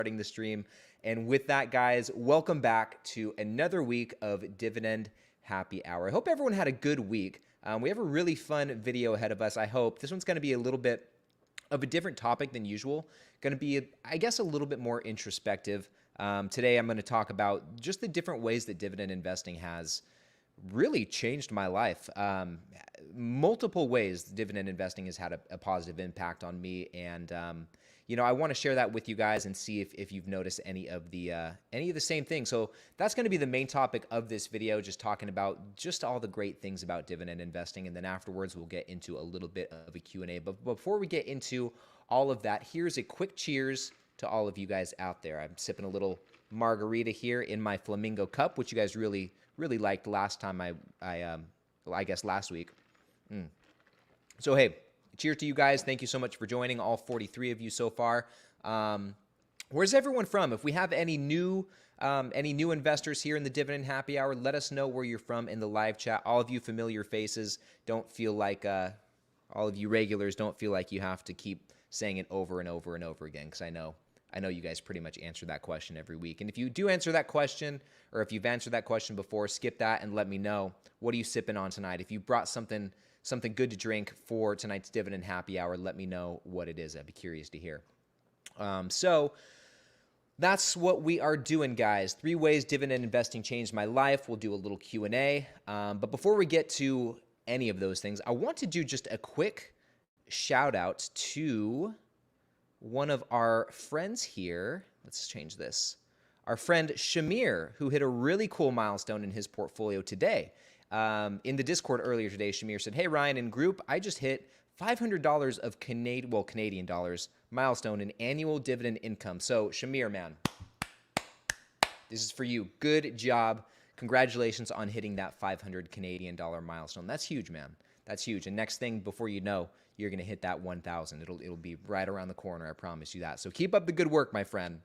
starting the stream. And with that, guys, welcome back to another week of Dividend Happy Hour. I hope everyone had a good week. We have a really fun video ahead of us, I hope. This one's going to be a little bit of a different topic than usual. Going to be, I guess, a little bit more introspective. Today, I'm going to talk about just the different ways that dividend investing has really changed my life. Multiple ways dividend investing has had a positive impact on me, and I want to share that with you guys and see if you've noticed any of the same things. So that's going to be the main topic of this video, just talking about just all the great things about dividend investing, and then afterwards we'll get into a little bit of a Q&A. But before we get into all of that, here's a quick cheers to all of you guys out there. I'm sipping a little margarita here in my flamingo cup, which you guys really liked last time. I guess last week. So hey, cheers to you guys. Thank you so much for joining, all 43 of you so far. Where's everyone from? If we have any new investors here in the Dividend Happy Hour, let us know where you're from in the live chat. All of you familiar faces, don't feel like all of you regulars don't feel like you have to keep saying it over and over and over again, because I know you guys pretty much answer that question every week. And if you do answer that question, or if you've answered that question before, skip that and let me know. What are you sipping on tonight? If you brought something good to drink for tonight's Dividend Happy Hour, let me know what it is. I'd be curious to hear. So that's what we are doing, guys. 3 ways dividend investing changed my life. We'll do a little Q&A. But before we get to any of those things, I want to do just a quick shout out to one of our friends here. Let's change this. Our friend Shamir, who hit a really cool milestone in his portfolio today. In the Discord earlier today, Shamir said, "Hey Ryan, in group, I just hit $500 of Canadian dollars milestone in annual dividend income." So Shamir, man, this is for you. Good job. Congratulations on hitting that 500 Canadian dollar milestone. That's huge, man. That's huge. And next thing, before you know, you're going to hit that 1,000. It'll be right around the corner. I promise you that. So keep up the good work, my friend.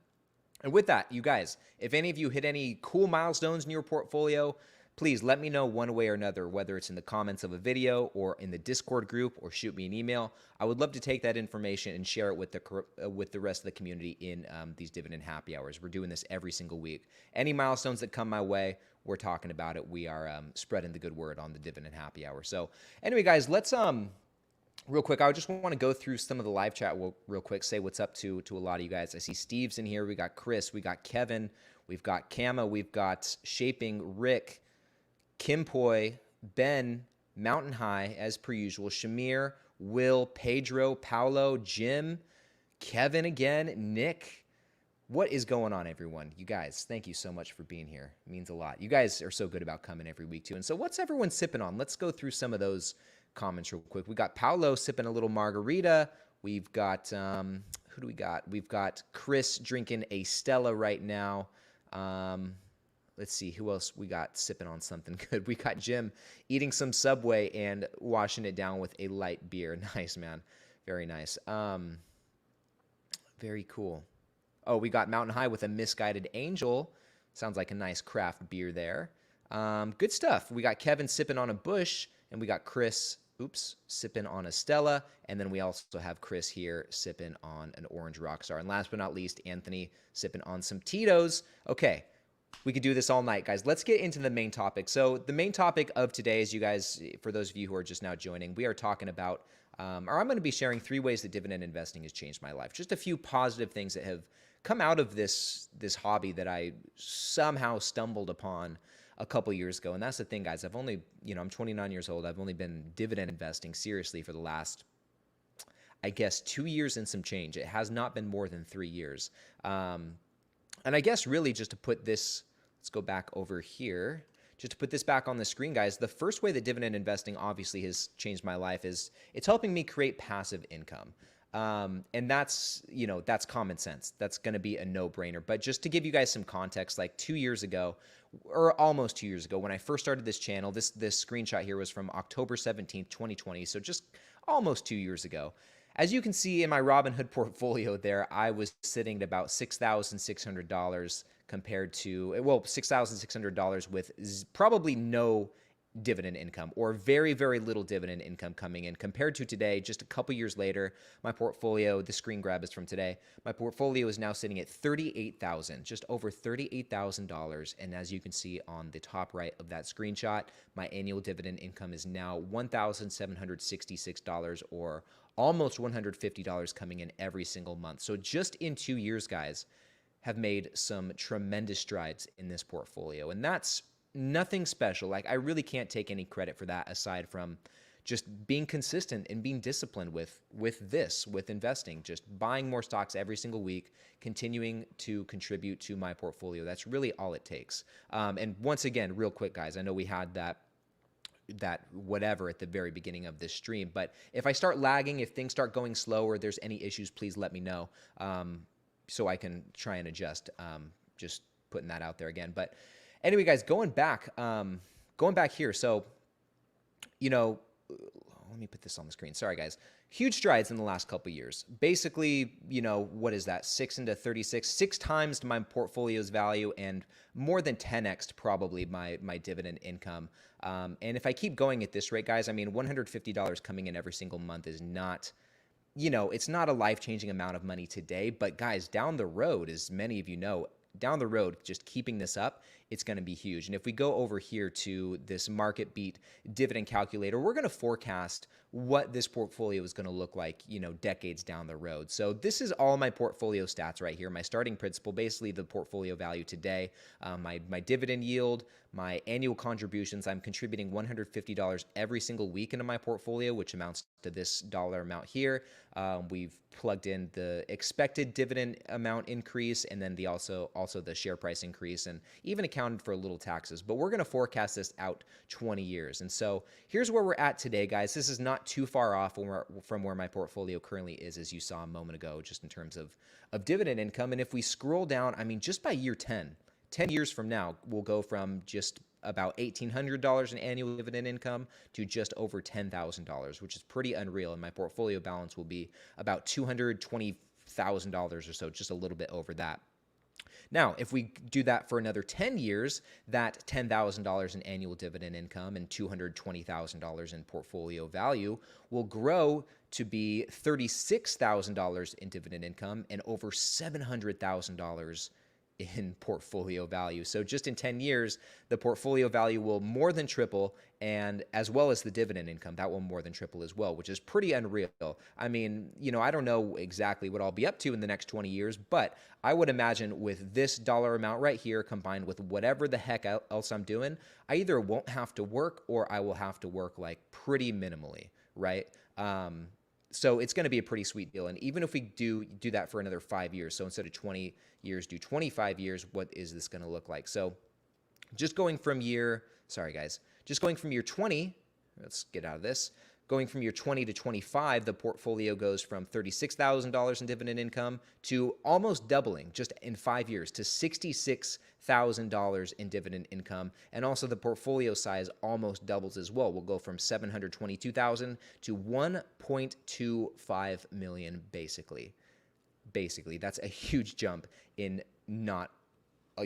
And with that, you guys, if any of you hit any cool milestones in your portfolio, please let me know one way or another, whether it's in the comments of a video or in the Discord group, or shoot me an email. I would love to take that information and share it with the rest of the community in these Dividend Happy Hours. We're doing this every single week. Any milestones that come my way, we're talking about it. We are spreading the good word on the Dividend Happy Hour. So anyway, guys, let's real quick, I just want to go through some of the live chat real quick, say what's up to a lot of you guys. I see Steve's in here. We got Chris. We got Kevin. We've got Kama. We've got Shaping, Rick, Kimpoy, Ben, Mountain High, as per usual, Shamir, Will, Pedro, Paolo, Jim, Kevin again, Nick. What is going on, everyone? You guys, thank you so much for being here. It means a lot. You guys are so good about coming every week, too. And so what's everyone sipping on? Let's go through some of those comments real quick. We got Paolo sipping a little margarita. We've got, who do we got? We've got Chris drinking a Stella right now. Let's see, who else we got sipping on something good? We got Jim eating some Subway and washing it down with a light beer. Nice, man. Very nice. Very cool. Oh, we got Mountain High with a Misguided Angel. Sounds like a nice craft beer there. Good stuff. We got Kevin sipping on a Busch, and we got Chris, sipping on a Stella. And then we also have Chris here sipping on an Orange Rockstar. And last but not least, Anthony sipping on some Tito's. Okay. We could do this all night, guys. Let's get into the main topic. So the main topic of today is, you guys, for those of you who are just now joining, we are talking about, or I'm going to be sharing 3 ways that dividend investing has changed my life. Just a few positive things that have come out of this hobby that I somehow stumbled upon a couple years ago. And that's the thing, guys. I've only, I'm 29 years old. I've only been dividend investing seriously for the last, I guess, 2 years and some change. It has not been more than 3 years. And I guess really just to put this, let's go back over here, just to put this back on the screen, guys, the first way that dividend investing obviously has changed my life is it's helping me create passive income. And that's, that's common sense. That's going to be a no-brainer. But just to give you guys some context, like 2 years ago, or almost 2 years ago, when I first started this channel, this screenshot here was from October 17th, 2020. So just almost 2 years ago. As you can see in my Robinhood portfolio there, I was sitting at about $6,600 compared to, well, $6,600 with probably no dividend income or very, very little dividend income coming in compared to today. Just a couple years later, my portfolio, the screen grab is from today. My portfolio is now sitting at $38,000, just over $38,000. And as you can see on the top right of that screenshot, my annual dividend income is now $1,766 or almost $150 coming in every single month. So just in 2 years, guys, have made some tremendous strides in this portfolio. And that's nothing special. Like, I really can't take any credit for that aside from just being consistent and being disciplined with investing, just buying more stocks every single week, continuing to contribute to my portfolio. That's really all it takes. And once again, real quick, guys, I know we had that whatever at the very beginning of this stream, but if I start lagging, if things start going slow or there's any issues, please let me know so I can try and adjust. Just putting that out there again. But anyway, guys, going back here. So, let me put this on the screen. Sorry, guys. Huge strides in the last couple of years. Basically, what is that? 6 into 36, 6 times my portfolio's value and more than 10x probably my dividend income. And if I keep going at this rate, guys, I mean, $150 coming in every single month is not, it's not a life-changing amount of money today. But guys, down the road, as many of you know, down the road, just keeping this up, it's going to be huge. And if we go over here to this market beat dividend calculator, we're going to forecast what this portfolio is going to look like, decades down the road. So this is all my portfolio stats right here. My starting principal, basically the portfolio value today, my dividend yield, my annual contributions. I'm contributing $150 every single week into my portfolio, which amounts to this dollar amount here. We've plugged in the expected dividend amount increase and then also the share price increase and even accounted for a little taxes. But we're going to forecast this out 20 years. And so here's where we're at today, guys. This is not too far off from where my portfolio currently is, as you saw a moment ago, just in terms of dividend income. And if we scroll down, I mean, just by year 10 years from now, we'll go from just about $1,800 in annual dividend income to just over $10,000, which is pretty unreal. And my portfolio balance will be about $220,000 or so, just a little bit over that. Now, if we do that for another 10 years, that $10,000 in annual dividend income and $220,000 in portfolio value will grow to be $36,000 in dividend income and over $700,000 in portfolio value. So just in 10 years, the portfolio value will more than triple, and as well as the dividend income, that will more than triple as well, which is pretty unreal. I mean, I don't know exactly what I'll be up to in the next 20 years, but I would imagine with this dollar amount right here combined with whatever the heck else I'm doing, I either won't have to work or I will have to work like pretty minimally, right? So it's going to be a pretty sweet deal. And even if we do that for another 5 years, so instead of 20 years, do 25 years, what is this going to look like? So just going from year 20, let's get out of this. Going from year 20 to 25, the portfolio goes from $36,000 in dividend income to almost doubling just in 5 years to $66,000 in dividend income. And also the portfolio size almost doubles as well. We'll go from $722,000 to $1.25 million basically. That's a huge jump in not a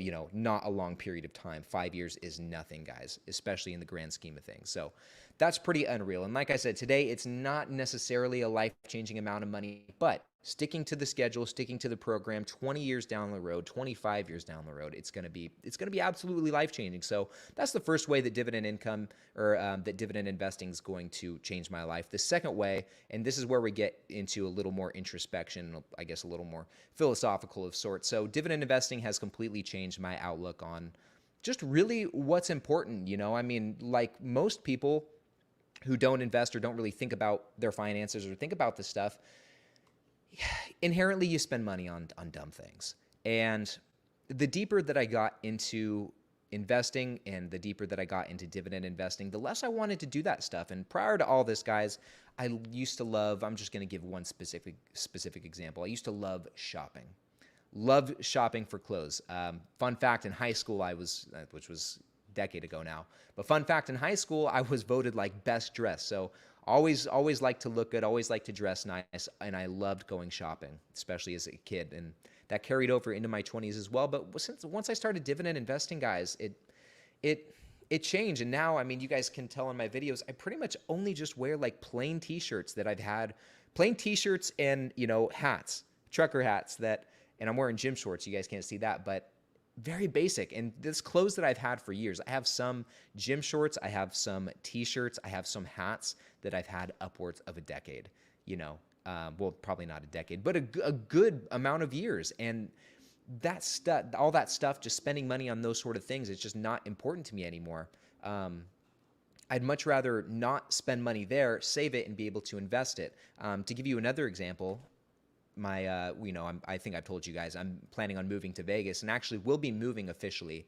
long period of time. 5 years is nothing, guys, especially in the grand scheme of things. So that's pretty unreal. And like I said, today, it's not necessarily a life-changing amount of money, but sticking to the schedule, sticking to the program, 20 years down the road, 25 years down the road, it's going to be absolutely life-changing. So that's the first way that dividend income or that dividend investing is going to change my life. The second way, and this is where we get into a little more introspection, I guess a little more philosophical of sorts. So dividend investing has completely changed my outlook on just really what's important. I mean, like most people who don't invest or don't really think about their finances or think about this stuff, inherently you spend money on dumb things. And the deeper that I got into investing and the deeper that I got into dividend investing, the less I wanted to do that stuff. And prior to all this, guys, I used to love, I'm just going to give one specific example. I used to love shopping. Loved shopping for clothes. Fun fact, in high school, which was a decade ago now, but fun fact, in high school, I was voted like best dressed. So always liked to look good, always liked to dress nice, and I loved going shopping, especially as a kid. And that carried over into my 20s as well. But once I started dividend investing, guys, it changed. And now, I mean, you guys can tell in my videos, I pretty much only just wear like plain t-shirts that I've had, plain t-shirts and, hats, trucker hats and I'm wearing gym shorts. You guys can't see that, but very basic. And this clothes that I've had for years. I have some gym shorts, I have some t-shirts, I have some hats that I've had upwards of a decade, well, probably not a decade, but a good amount of years. And that stuff, all that stuff, just spending money on those sort of things, it's just not important to me anymore. I'd much rather not spend money there, save it, and be able to invest it. To give you another example, I think I've told you guys, I'm planning on moving to Vegas, and actually will be moving officially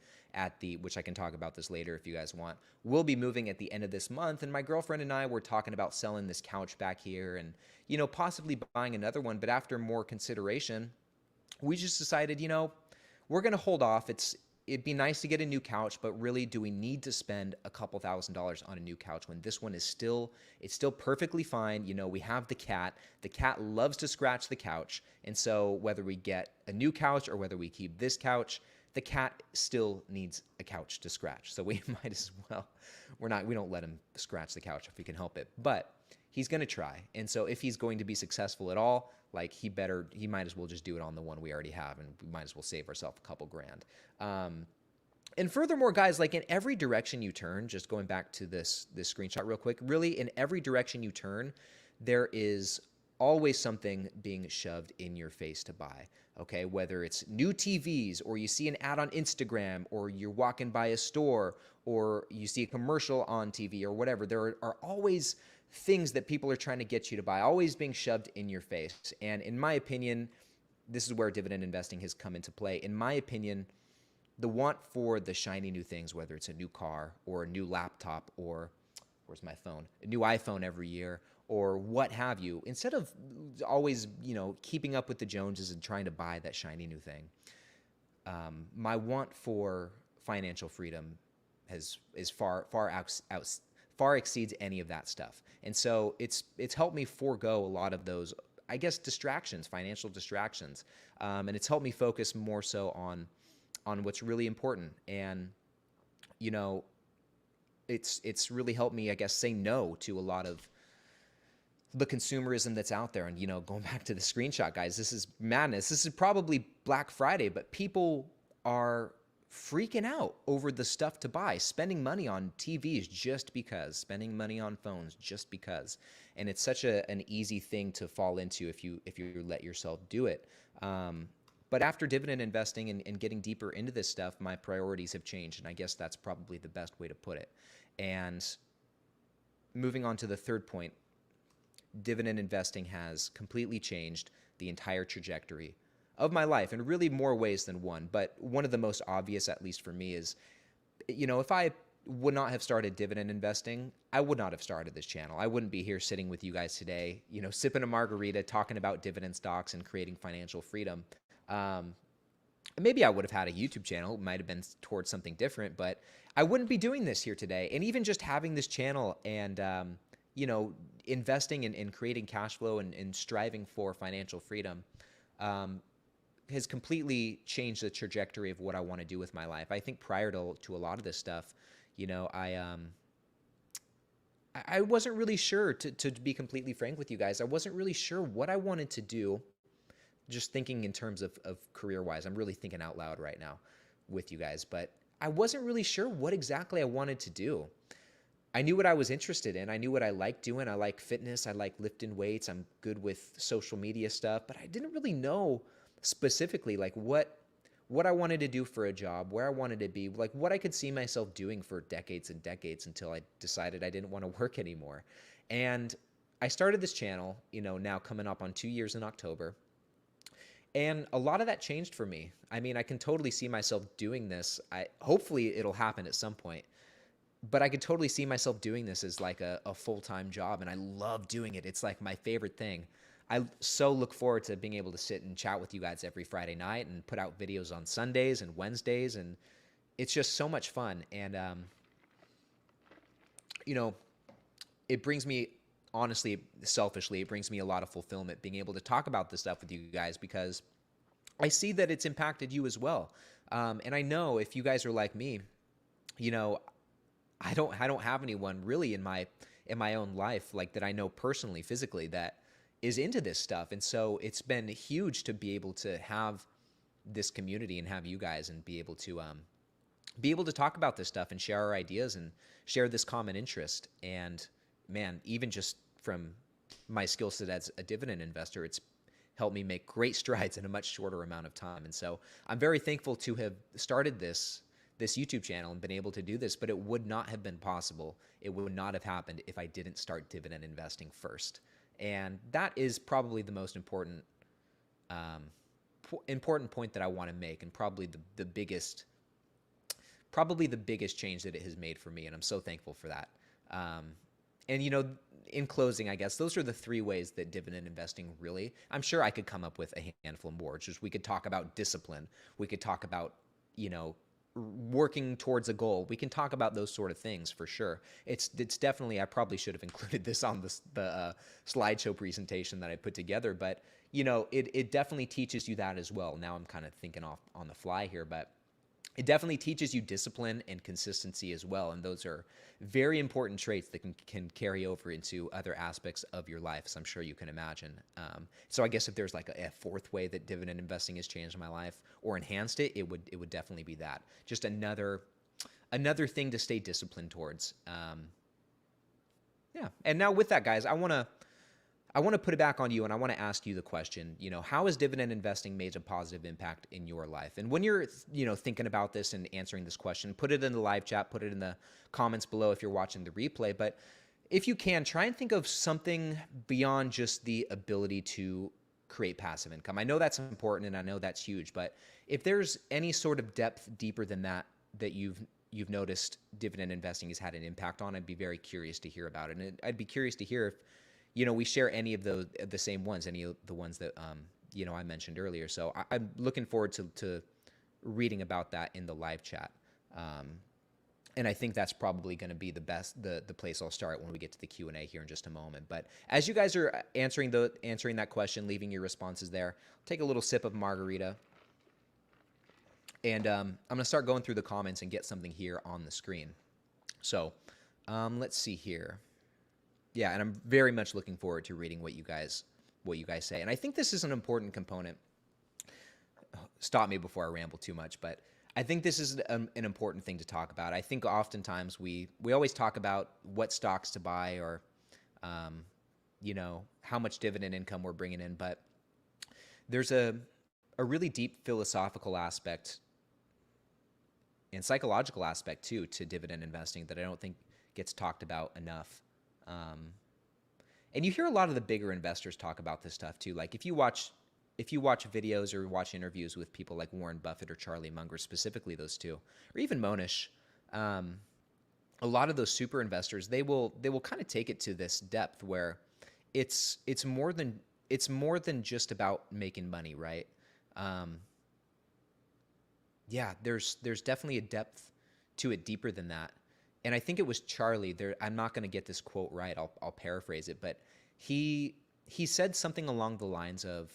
which I can talk about this later if you guys want. We'll be moving at the end of this month, and my girlfriend and I were talking about selling this couch back here and, possibly buying another one. But after more consideration, we just decided, we're going to hold off. It'd be nice to get a new couch, but really, do we need to spend a couple $1,000s on a new couch when this one is still perfectly fine? We have the cat. The cat loves to scratch the couch. And so whether we get a new couch or whether we keep this couch, the cat still needs a couch to scratch. So we might as well, we don't let him scratch the couch if we can help it, but he's going to try. And so if he's going to be successful at all, like he might as well just do it on the one we already have, and we might as well save ourselves a couple grand. And furthermore, guys, like in every direction you turn, just going back to this screenshot real quick, really in every direction you turn, there is always something being shoved in your face to buy. Okay, whether it's new TVs, or you see an ad on Instagram, or you're walking by a store, or you see a commercial on TV, or whatever, there are always things that people are trying to get you to buy, always being shoved in your face. And in my opinion, this is where dividend investing has come into play. In my opinion, the want for the shiny new things, whether it's a new car or a new laptop or, where's my phone, a new iPhone every year, or what have you, instead of always, keeping up with the Joneses and trying to buy that shiny new thing, my want for financial freedom is far exceeds any of that stuff. And so it's helped me forego a lot of those, I guess, distractions, financial distractions. And it's helped me focus more so on what's really important. And, it's really helped me, I guess, say no to a lot of the consumerism that's out there. And, going back to the screenshot, guys, this is madness. This is probably Black Friday, but people are freaking out over the stuff to buy, spending money on TVs just because, spending money on phones just because. And it's such an easy thing to fall into if you let yourself do it. But after dividend investing and getting deeper into this stuff, my priorities have changed. And I guess that's probably the best way to put it. And moving on to the third point, dividend investing has completely changed the entire trajectory of my life in really more ways than one. But one of the most obvious, at least for me, is, if I would not have started dividend investing, I would not have started this channel. I wouldn't be here sitting with you guys today, sipping a margarita, talking about dividend stocks and creating financial freedom. Maybe I would have had a YouTube channel. It might have been towards something different, but I wouldn't be doing this here today. And even just having this channel and, investing in creating cash flow and striving for financial freedom has completely changed the trajectory of what I want to do with my life. I think prior to a lot of this stuff, I wasn't really sure, to be completely frank with you guys. I wasn't really sure what I wanted to do, just thinking in terms of career-wise. I'm really thinking out loud right now with you guys, but I wasn't really sure what exactly I wanted to do. I knew what I was interested in. I knew what I liked doing. I like fitness. I like lifting weights. I'm good with social media stuff, but I didn't really know specifically like what I wanted to do for a job, where I wanted to be, like what I could see myself doing for decades and decades until I decided I didn't want to work anymore. And I started this channel, now coming up on 2 years in October. And a lot of that changed for me. I mean, I can totally see myself doing this. Hopefully it'll happen at some point. But I could totally see myself doing this as like a full-time job, and I love doing it. It's like my favorite thing. I so look forward to being able to sit and chat with you guys every Friday night and put out videos on Sundays and Wednesdays, and it's just so much fun. And, it brings me, honestly, selfishly, it brings me a lot of fulfillment being able to talk about this stuff with you guys, because I see that it's impacted you as well. And I know if you guys are like me, I don't have anyone really in my own life like that I know personally, physically, that is into this stuff. And so it's been huge to be able to have this community and have you guys and be able to talk about this stuff and share our ideas and share this common interest. And man, even just from my skill set as a dividend investor, it's helped me make great strides in a much shorter amount of time. And so I'm very thankful to have started this YouTube channel and been able to do this, but it would not have been possible. It would not have happened if I didn't start dividend investing first. And that is probably the most important point that I want to make, and probably the biggest change that it has made for me. And I'm so thankful for that. And in closing, I guess those are the three ways that dividend investing really, I'm sure I could come up with a handful more. Just we could talk about discipline. We could talk about, working towards a goal. We can talk about those sort of things for sure. It's definitely, I probably should have included this on the slideshow presentation that I put together, but it definitely teaches you that as well. Now I'm kind of thinking off on the fly here, but it definitely teaches you discipline and consistency as well. And those are very important traits that can carry over into other aspects of your life, as I'm sure you can imagine. So I guess if there's like a fourth way that dividend investing has changed my life or enhanced it, it would definitely be that. Just another thing to stay disciplined towards. Yeah. And now with that, guys, I want to put it back on you, and I want to ask you the question, how has dividend investing made a positive impact in your life? And when you're, thinking about this and answering this question, put it in the live chat, put it in the comments below if you're watching the replay. But if you can, try and think of something beyond just the ability to create passive income. I know that's important and I know that's huge, but if there's any sort of depth deeper than that you've noticed dividend investing has had an impact on, I'd be very curious to hear about it. And I'd be curious to hear if we share any of the same ones, any of the ones that I mentioned earlier. So I'm looking forward to reading about that in the live chat. And I think that's probably going to be the place I'll start when we get to the Q&A here in just a moment. But as you guys are answering that question, leaving your responses there, take a little sip of margarita. And I'm going to start going through the comments and get something here on the screen. So let's see here. Yeah, and I'm very much looking forward to reading what you guys say. And I think this is an important component. Stop me before I ramble too much, but I think this is an important thing to talk about. I think oftentimes we always talk about what stocks to buy or, how much dividend income we're bringing in, but there's a really deep philosophical aspect and psychological aspect too to dividend investing that I don't think gets talked about enough. And you hear a lot of the bigger investors talk about this stuff too. Like if you watch videos or watch interviews with people like Warren Buffett or Charlie Munger, specifically those two, or even Monish, a lot of those super investors, they will kind of take it to this depth where it's more than just about making money, right? Yeah, there's definitely a depth to it deeper than that. And I think it was Charlie there. I'm not going to get this quote right. I'll paraphrase it, but he said something along the lines of,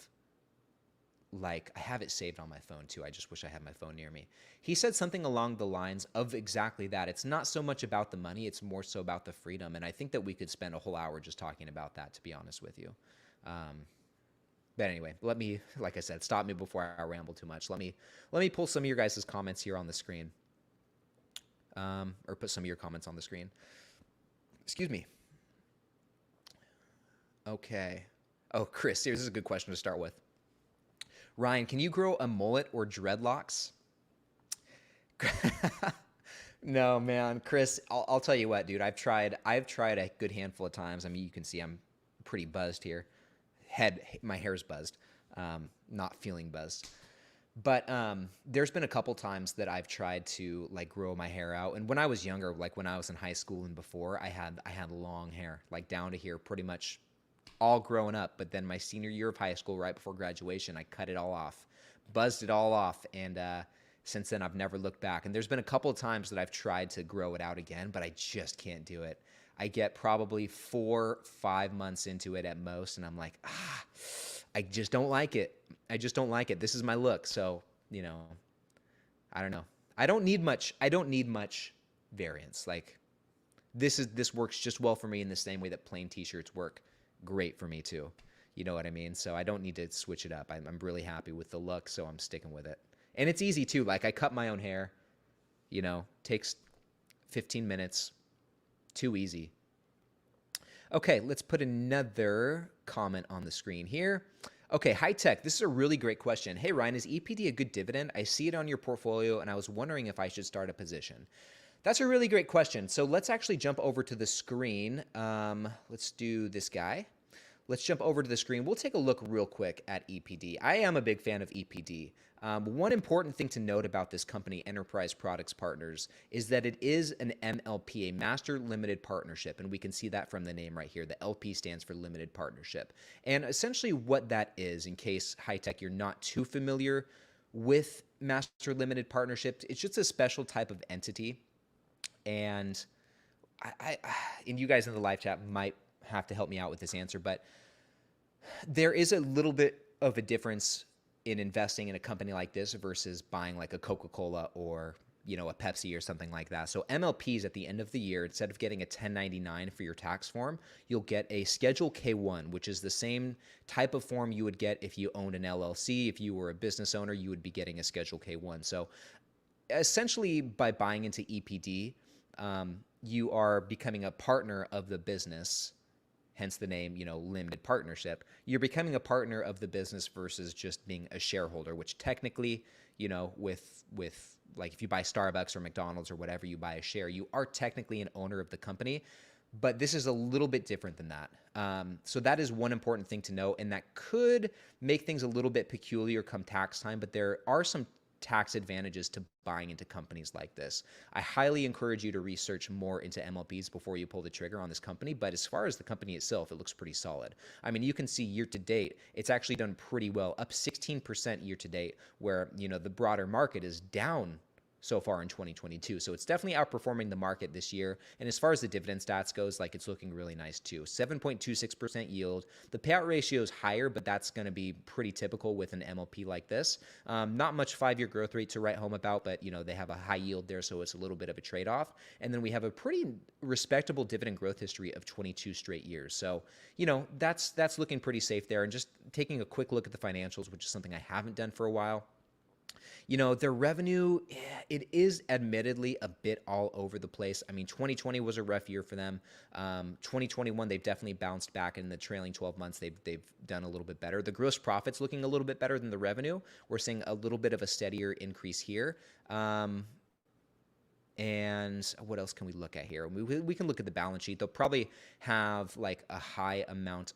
like, I have it saved on my phone too. I just wish I had my phone near me. He said something along the lines of exactly that. It's not so much about the money. It's more so about the freedom. And I think that we could spend a whole hour just talking about that, to be honest with you. But anyway, let me, like I said, stop me before I ramble too much. Let me pull some of your guys' comments here on the screen. Or put some of your comments on the screen. Excuse me. Okay. Oh, Chris, this is a good question to start with. Ryan, can you grow a mullet or dreadlocks? No, man, Chris, I'll tell you what, dude. I've tried a good handful of times. I mean, you can see I'm pretty buzzed here. My hair's buzzed. Not feeling buzzed. But there's been a couple times that I've tried to like grow my hair out. And when I was younger, like when I was in high school and before, I had long hair, like down to here, pretty much all growing up. But then my senior year of high school, right before graduation, I cut it all off, buzzed it all off. And since then, I've never looked back. And there's been a couple of times that I've tried to grow it out again, but I just can't do it. I get probably 4-5 months into it at most, and I'm like, I just don't like it. I just don't like it. This is my look. So, I don't know. I don't need much variance. Like, this works just well for me in the same way that plain t-shirts work great for me too. You know what I mean? So I don't need to switch it up. I'm really happy with the look, so I'm sticking with it. And it's easy too. Like, I cut my own hair, takes 15 minutes. Too easy. Okay, let's put another comment on the screen here. Okay, high tech. This is a really great question. Hey, Ryan, is EPD a good dividend? I see it on your portfolio, and I was wondering if I should start a position. That's a really great question. So let's actually jump over to the screen. Let's do this guy. Let's jump over to the screen. We'll take a look real quick at EPD. I am a big fan of EPD. One important thing to note about this company, Enterprise Products Partners, is that it is an MLP, a Master Limited Partnership, and we can see that from the name right here. The LP stands for Limited Partnership. And essentially what that is, in case, high tech, you're not too familiar with Master Limited Partnerships, it's just a special type of entity. And and you guys in the live chat might have to help me out with this answer, but there is a little bit of a difference in investing in a company like this versus buying like a Coca-Cola or, a Pepsi or something like that. So MLPs at the end of the year, instead of getting a 1099 for your tax form, you'll get a Schedule K1, which is the same type of form you would get if you owned an LLC. If you were a business owner, you would be getting a Schedule K1. So essentially, by buying into EPD, you are becoming a partner of the business, hence the name, limited partnership. You're becoming a partner of the business versus just being a shareholder, which technically, with like if you buy Starbucks or McDonald's or whatever, you buy a share, you are technically an owner of the company. But this is a little bit different than that. So that is one important thing to know, and that could make things a little bit peculiar come tax time, but there are some tax advantages to buying into companies like this. I highly encourage you to research more into MLPs before you pull the trigger on this company. But as far as the company itself, it looks pretty solid. I mean, you can see year to date, it's actually done pretty well, up 16% year to date, where, the broader market is down so far in 2022. So it's definitely outperforming the market this year. And as far as the dividend stats goes, like, it's looking really nice too. 7.26% yield. The payout ratio is higher, but that's going to be pretty typical with an MLP like this. Not much 5-year growth rate to write home about, but they have a high yield there, so it's a little bit of a trade-off. And then we have a pretty respectable dividend growth history of 22 straight years. So, that's looking pretty safe there. And just taking a quick look at the financials, which is something I haven't done for a while. Their revenue, it is admittedly a bit all over the place. I mean, 2020 was a rough year for them. 2021, they've definitely bounced back. In the trailing 12 months, they've done a little bit better. The gross profit's looking a little bit better than the revenue. We're seeing a little bit of a steadier increase here. And what else can we look at here? We can look at the balance sheet. They'll probably have like a high amount.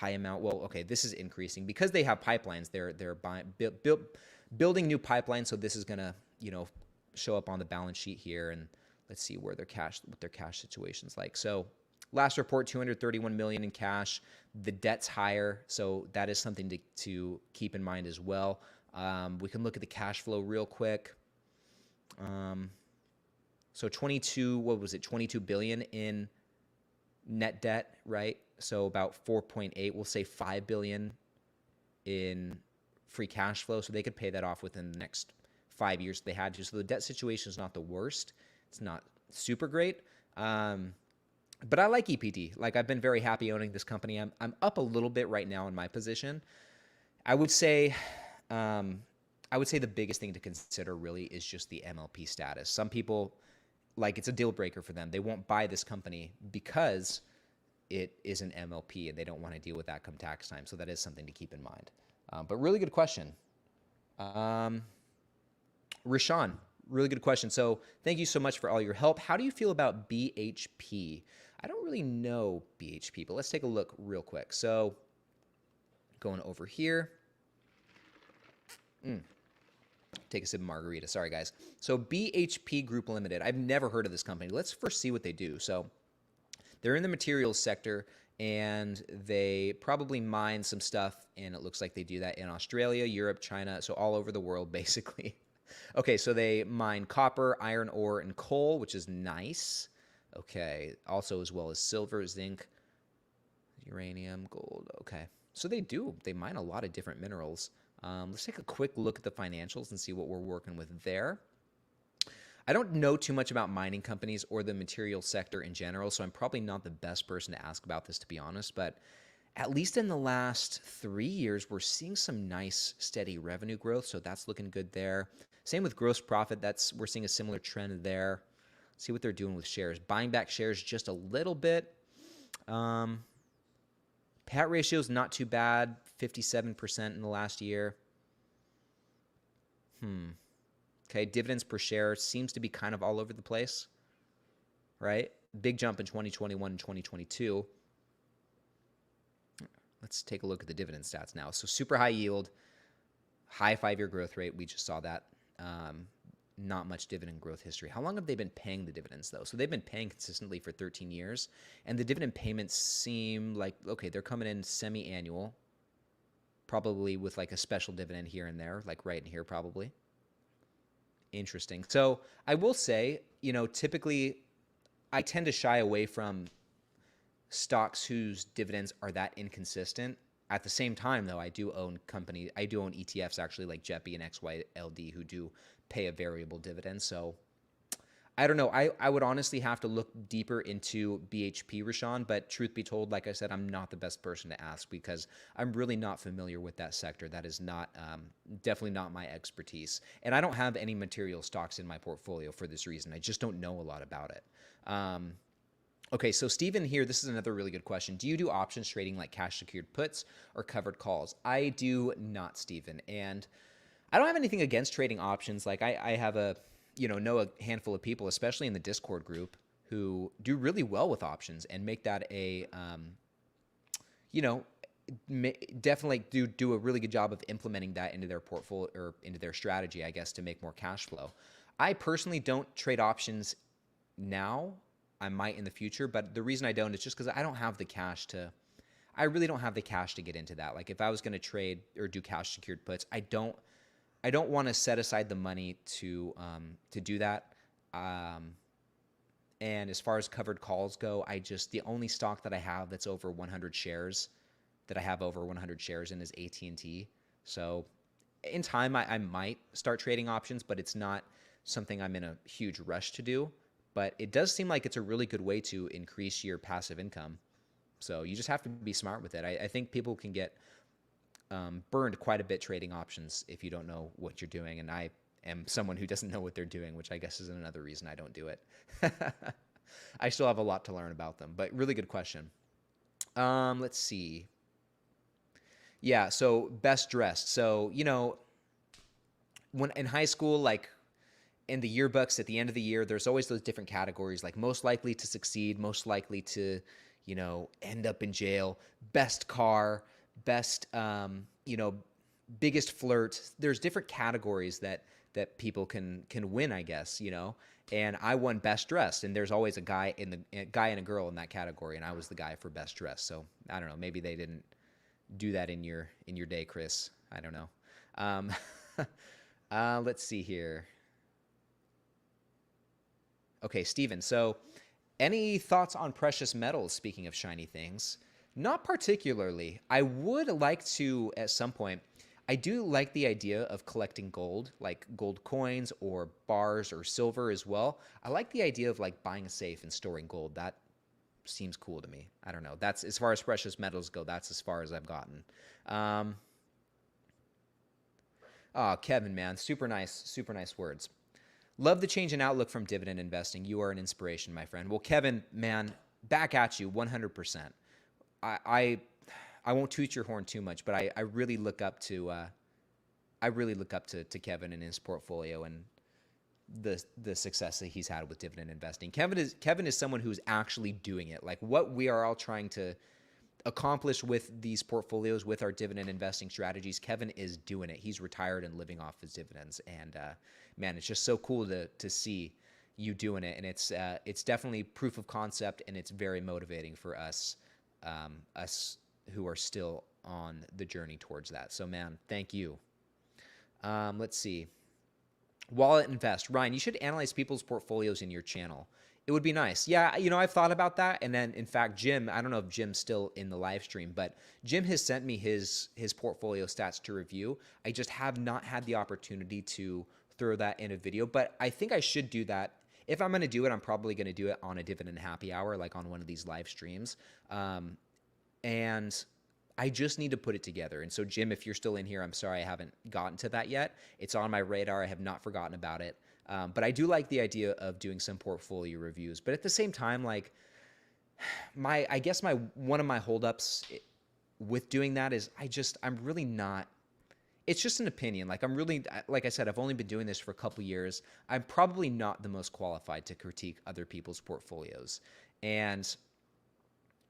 Well, okay, this is increasing because they have pipelines. They're building new pipelines, so this is gonna show up on the balance sheet here. And let's see what their cash situation's like. So last report, 231 million in cash. The debt's higher, so that is something to keep in mind as well. We can look at the cash flow real quick. So 22 billion in net debt, right? So about 4.8, we'll say 5 billion in free cash flow. So they could pay that off within the next 5 years if they had to. So the debt situation is not the worst. It's not super great. But I like EPD. Like, I've been very happy owning this company. I'm up a little bit right now in my position. I would say the biggest thing to consider really is just the MLP status. Some people, like, it's a deal breaker for them. They won't buy this company because it is an MLP and they don't want to deal with that come tax time. So that is something to keep in mind. But really good question. Rashawn, really good question. So thank you so much for all your help. How do you feel about BHP? I don't really know BHP, but let's take a look real quick. So going over here. Take a sip of margarita. Sorry, guys. So BHP Group Limited. I've never heard of this company. Let's first see what they do. So they're in the materials sector, and they probably mine some stuff, and it looks like they do that in Australia, Europe, China, so all over the world, basically. Okay, so they mine copper, iron ore, and coal, which is nice. Okay, also as well as silver, zinc, uranium, gold. Okay, so they mine a lot of different minerals. Let's take a quick look at the financials and see what we're working with there. I don't know too much about mining companies or the material sector in general, so I'm probably not the best person to ask about this, to be honest. But at least in the last 3 years, we're seeing some nice, steady revenue growth, so that's looking good there. Same with gross profit. We're seeing a similar trend there. See what they're doing with shares. Buying back shares just a little bit. Payout ratio is not too bad, 57% in the last year. Okay, dividends per share seems to be kind of all over the place, right? Big jump in 2021 and 2022. Let's take a look at the dividend stats now. So super high yield, high 5-year growth rate. We just saw that. Not much dividend growth history. How long have they been paying the dividends, though? So they've been paying consistently for 13 years, and the dividend payments seem like, okay, they're coming in semi-annual, probably with like a special dividend here and there, like right in here probably. Interesting. So I will say, typically I tend to shy away from stocks whose dividends are that inconsistent. At the same time, though, I do own ETFs actually like JEPI and XYLD who do pay a variable dividend. So I don't know. I would honestly have to look deeper into BHP, Rashawn, but truth be told, like I said, I'm not the best person to ask because I'm really not familiar with that sector. That is not definitely not my expertise. And I don't have any material stocks in my portfolio for this reason. I just don't know a lot about it. Okay, so Steven here, this is another really good question. Do you do options trading like cash secured puts or covered calls? I do not, Steven. And I don't have anything against trading options. Like I have know a handful of people, especially in the Discord group, who do really well with options and make that a, definitely do a really good job of implementing that into their portfolio or into their strategy, I guess, to make more cash flow. I personally don't trade options now. I might in the future, but the reason I don't is just because I really don't have the cash to get into that. Like if I was going to trade or do cash secured puts, I don't want to set aside the money to do that. And as far as covered calls go, the only stock that I have that's over 100 shares that I have over 100 shares in is AT&T. So in time, I might start trading options, but it's not something I'm in a huge rush to do. But it does seem like it's a really good way to increase your passive income. So you just have to be smart with it. I think people can get burned quite a bit trading options if you don't know what you're doing. And I am someone who doesn't know what they're doing, which I guess is another reason I don't do it. I still have a lot to learn about them, but really good question. Let's see. Yeah, so best dressed. So, when in high school, like in the yearbooks at the end of the year, there's always those different categories, like most likely to succeed, most likely to, end up in jail, best car, best, biggest flirt. There's different categories that people can win, I guess, and I won best dressed, and there's always a guy and a girl in that category. And I was the guy for best dressed. So I don't know, maybe they didn't do that in your day, Chris. I don't know. Let's see here. Okay, Steven. So any thoughts on precious metals, speaking of shiny things? Not particularly. I would like to, at some point, I do like the idea of collecting gold, like gold coins or bars or silver as well. I like the idea of like buying a safe and storing gold. That seems cool to me. I don't know. That's as far as precious metals go. That's as far as I've gotten. Kevin, man, super nice words. Love the change in outlook from dividend investing. You are an inspiration, my friend. Well, Kevin, man, back at you 100%. I won't toot your horn too much, but I really look up to Kevin and his portfolio and the success that he's had with dividend investing. Kevin is someone who's actually doing it. Like what we are all trying to accomplish with these portfolios, with our dividend investing strategies, Kevin is doing it. He's retired and living off his dividends. And man, it's just so cool to see you doing it. And it's definitely proof of concept, and it's very motivating for us who are still on the journey towards that. So man, thank you. Let's see. Wallet Invest. Ryan, you should analyze people's portfolios in your channel. It would be nice. Yeah, I've thought about that. And then, in fact, Jim, I don't know if Jim's still in the live stream, but Jim has sent me his portfolio stats to review. I just have not had the opportunity to throw that in a video, but I think I should do that. If I'm going to do it, I'm probably going to do it on a Dividend Happy Hour, like on one of these live streams. And I just need to put it together. And so, Jim, if you're still in here, I'm sorry I haven't gotten to that yet. It's on my radar. I have not forgotten about it. But I do like the idea of doing some portfolio reviews. But at the same time, like I guess one of my holdups with doing that is I'm really not. It's just an opinion. Like I said, I've only been doing this for a couple years. I'm probably not the most qualified to critique other people's portfolios. And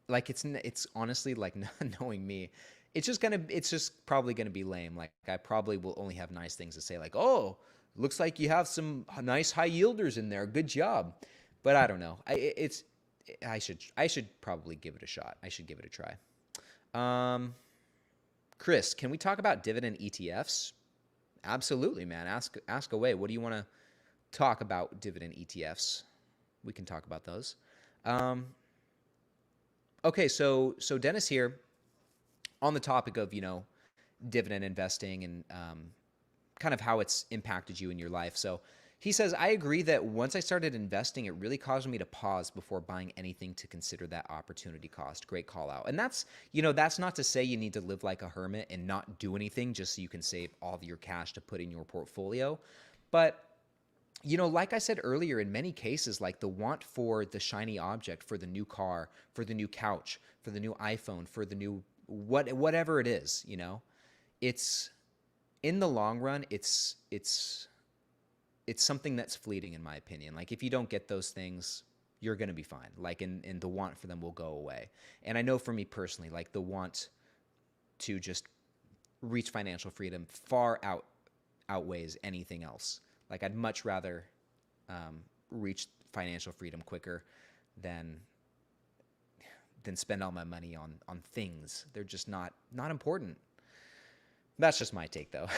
like, it's honestly like, not knowing me, it's just probably going to be lame. Like, I probably will only have nice things to say, like, oh, looks like you have some nice high yielders in there. Good job. But I don't know. I should probably give it a shot. I should give it a try. Chris, can we talk about dividend ETFs? Absolutely, man. Ask away. What do you want to talk about dividend ETFs? We can talk about those. Okay, so Dennis here, on the topic of, dividend investing and kind of how it's impacted you in your life. So he says, I agree that once I started investing, it really caused me to pause before buying anything to consider that opportunity cost. Great call out. And that's not to say you need to live like a hermit and not do anything just so you can save all of your cash to put in your portfolio. But, like I said earlier, in many cases, like the want for the shiny object, for the new car, for the new couch, for the new iPhone, for the new whatever it is, it's in the long run, it's something that's fleeting, in my opinion. Like, if you don't get those things, you're going to be fine. Like, and the want for them will go away. And I know for me personally, like, the want to just reach financial freedom far outweighs anything else. Like, I'd much rather reach financial freedom quicker than spend all my money on things. They're just not important. That's just my take, though.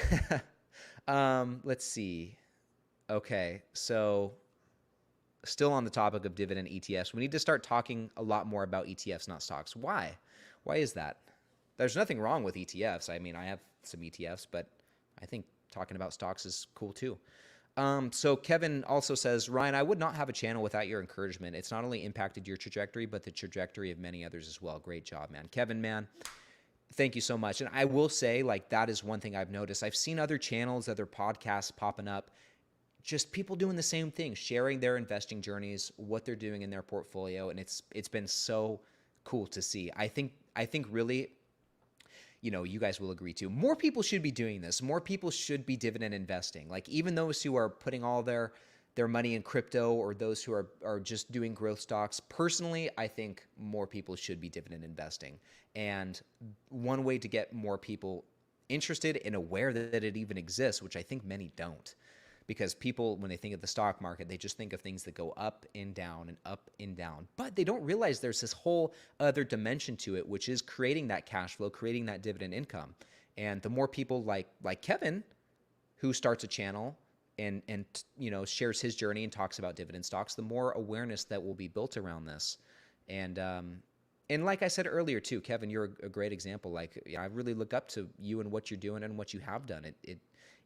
Let's see. Okay, so still on the topic of dividend ETFs, we need to start talking a lot more about ETFs, not stocks. Why? Why is that? There's nothing wrong with ETFs. I mean, I have some ETFs, but I think talking about stocks is cool too. So Kevin also says, Ryan, I would not have a channel without your encouragement. It's not only impacted your trajectory, but the trajectory of many others as well. Great job, man. Kevin, man, thank you so much. And I will say, like, that is one thing I've noticed. I've seen other channels, other podcasts popping up, just people doing the same thing, sharing their investing journeys, what they're doing in their portfolio. And it's been so cool to see. I think really, you guys will agree too. More people should be doing this. More people should be dividend investing. Like, even those who are putting all their money in crypto, or those who are just doing growth stocks. Personally, I think more people should be dividend investing. And one way to get more people interested and aware that it even exists, which I think many don't, because people, when they think of the stock market, they just think of things that go up and down and up and down. But they don't realize there's this whole other dimension to it, which is creating that cash flow, creating that dividend income. And the more people like Kevin, who starts a channel and shares his journey and talks about dividend stocks, the more awareness that will be built around this. And like I said earlier too, Kevin, you're a great example. Like, I really look up to you and what you're doing and what you have done.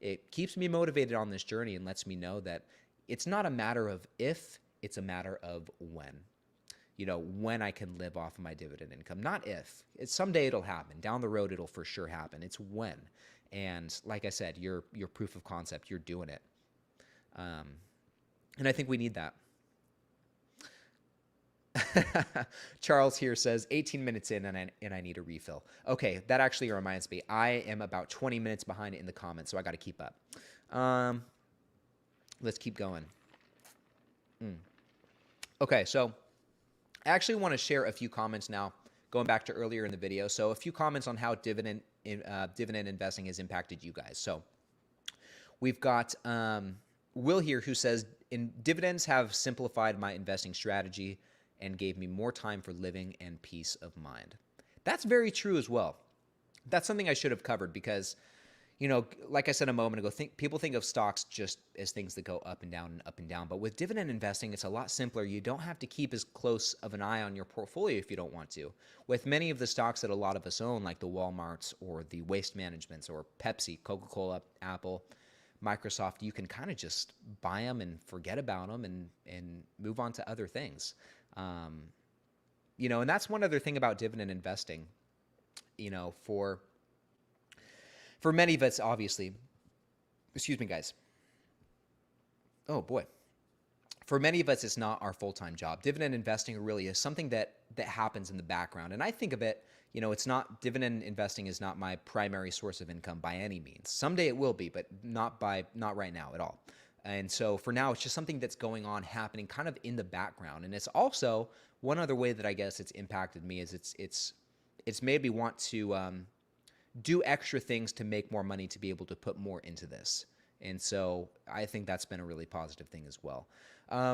It keeps me motivated on this journey and lets me know that it's not a matter of if, it's a matter of when. When I can live off of my dividend income. Not if. Someday it'll happen. Down the road, it'll for sure happen. It's when. And like I said, you're proof of concept. You're doing it. And I think we need that. Charles here says 18 minutes in and I need a refill. Okay, that actually reminds me. I am about 20 minutes behind in the comments, so I got to keep up. Let's keep going. Okay, so I actually want to share a few comments now, going back to earlier in the video. So a few comments on how dividend investing has impacted you guys. So we've got Will here, who says, dividends have simplified my investing strategy and gave me more time for living and peace of mind. That's very true as well. That's something I should have covered because, like I said a moment ago, people think of stocks just as things that go up and down and up and down. But with dividend investing, it's a lot simpler. You don't have to keep as close of an eye on your portfolio if you don't want to. With many of the stocks that a lot of us own, like the Walmarts or the Waste Managements or Pepsi, Coca-Cola, Apple, Microsoft, you can kind of just buy them and forget about them and move on to other things. And that's one other thing about dividend investing, for many of us, obviously, excuse me, guys. Oh boy. For many of us, it's not our full-time job. Dividend investing really is something that happens in the background. And I think of it, it's not, dividend investing is not my primary source of income by any means. Someday it will be, but not right now at all. And so for now, it's just something that's going on, happening kind of in the background. And it's also one other way that I guess it's impacted me is it's made me want to do extra things to make more money to be able to put more into this. And so I think that's been a really positive thing as well.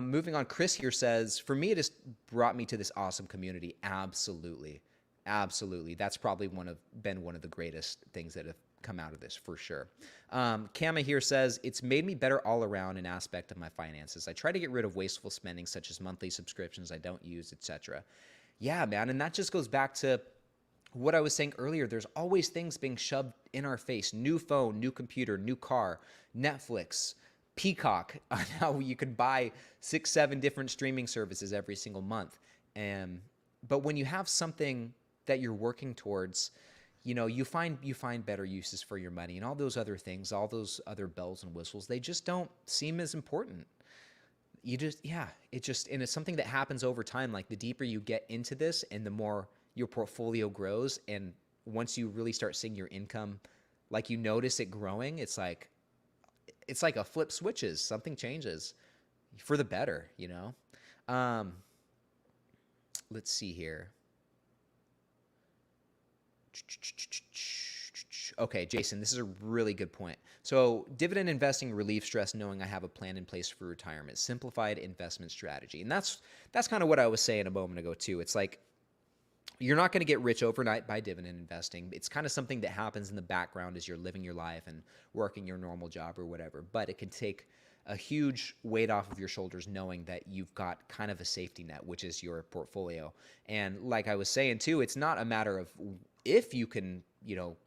Moving on, Chris here says, for me, it has brought me to this awesome community. Absolutely. Absolutely. That's probably been one of the greatest things that have come out of this for sure. Kama here says, it's made me better all around an aspect of my finances. I try to get rid of wasteful spending, such as monthly subscriptions I don't use, etc. Yeah, man. And that just goes back to what I was saying earlier. There's always things being shoved in our face. New phone, new computer, new car, Netflix, Peacock, on how you can buy 6, 7 different streaming services every single month. But when you have something that you're working towards, you find better uses for your money, and all those other things, all those other bells and whistles, they just don't seem as important. And it's something that happens over time. Like the deeper you get into this and the more your portfolio grows, and once you really start seeing your income, like you notice it growing, it's like a flip switches. Something changes for the better, Let's see here. Okay, Jason, this is a really good point. So dividend investing relieves stress knowing I have a plan in place for retirement. Simplified investment strategy. And that's kind of what I was saying a moment ago too. It's like you're not going to get rich overnight by dividend investing. It's kind of something that happens in the background as you're living your life and working your normal job or whatever. But it can take a huge weight off of your shoulders knowing that you've got kind of a safety net, which is your portfolio. And like I was saying too, it's not a matter of if you can,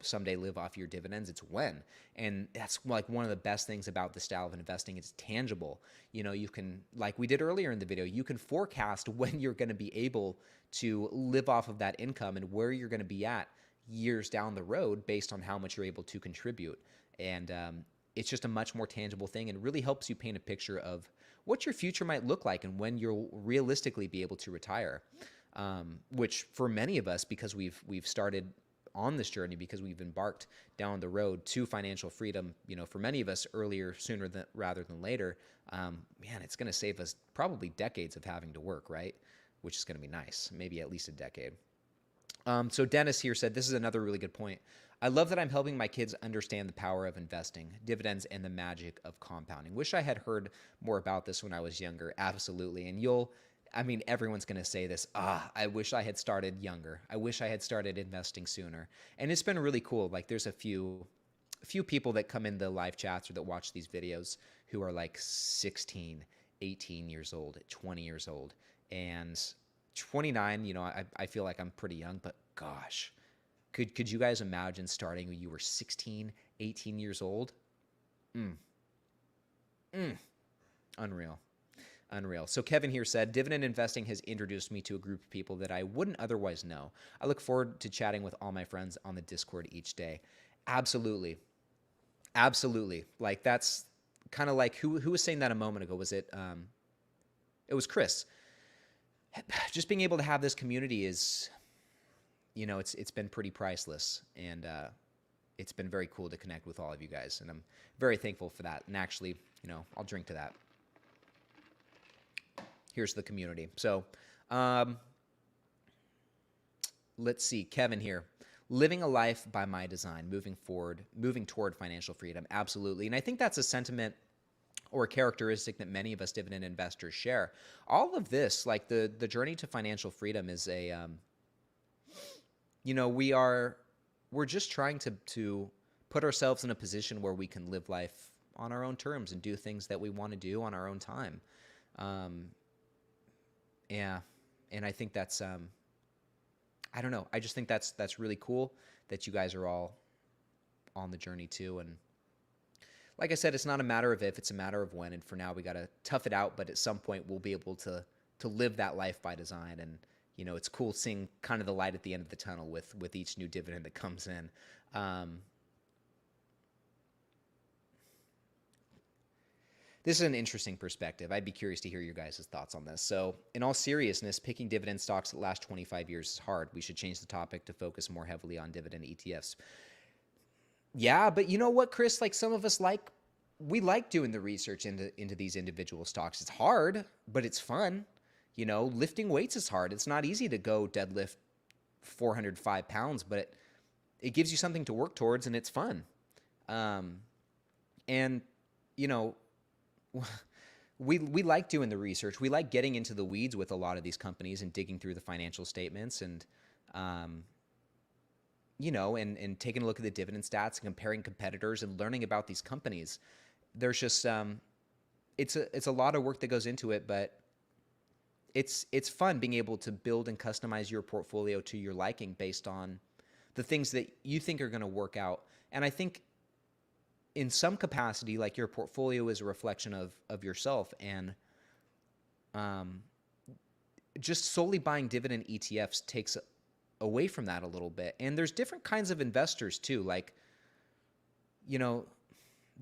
someday live off your dividends, it's when. And that's like one of the best things about the style of investing. It's tangible. You can, like we did earlier in the video, you can forecast when you're going to be able to live off of that income and where you're going to be at years down the road based on how much you're able to contribute. And it's just a much more tangible thing, and really helps you paint a picture of what your future might look like and when you'll realistically be able to retire. Which for many of us, because we've started on this journey, because we've embarked down the road to financial freedom, for many of us sooner rather than later, man, it's going to save us probably decades of having to work, right? Which is going to be nice, maybe at least a decade. So Dennis here said, this is another really good point. I love that I'm helping my kids understand the power of investing, dividends, and the magic of compounding. Wish I had heard more about this when I was younger. Absolutely. And everyone's going to say this. I wish I had started younger. I wish I had started investing sooner. And it's been really cool. Like there's a few people that come in the live chats or that watch these videos who are like 16, 18 years old, 20 years old, and 29. I feel like I'm pretty young, but gosh, could you guys imagine starting when you were 16, 18 years old? Unreal. So Kevin here said, dividend investing has introduced me to a group of people that I wouldn't otherwise know. I look forward to chatting with all my friends on the Discord each day. Absolutely. Like that's kind of like, who was saying that a moment ago? Was it was Chris. Just being able to have this community is, it's been pretty priceless, and it's been very cool to connect with all of you guys, and I'm very thankful for that. And actually, I'll drink to that. Here's the community. So let's see, Kevin here. Living a life by my design, moving toward financial freedom. Absolutely. And I think that's a sentiment or a characteristic that many of us dividend investors share. All of this, like the journey to financial freedom is we're just trying to put ourselves in a position where we can live life on our own terms and do things that we want to do on our own time. Yeah. And I think that's, I don't know. I just think that's really cool that you guys are all on the journey too. And like I said, it's not a matter of if, it's a matter of when. And for now, we got to tough it out. But at some point, we'll be able to live that life by design. And it's cool seeing kind of the light at the end of the tunnel with each new dividend that comes in. This is an interesting perspective. I'd be curious to hear your guys' thoughts on this. So, in all seriousness, picking dividend stocks that last 25 years is hard. We should change the topic to focus more heavily on dividend ETFs. Yeah, but you know what, Chris? Like some of us we like doing the research into these individual stocks. It's hard, but it's fun. Lifting weights is hard. It's not easy to go deadlift 405 pounds, but it gives you something to work towards, and it's fun. And you know, we like doing the research. We like getting into the weeds with a lot of these companies and digging through the financial statements and and taking a look at the dividend stats and comparing competitors and learning about these companies. There's just it's a lot of work that goes into it, but it's fun being able to build and customize your portfolio to your liking based on the things that you think are going to work out. And I think in some capacity, like your portfolio is a reflection of yourself, and just solely buying dividend ETFs takes away from that a little bit. And there's different kinds of investors too. Like,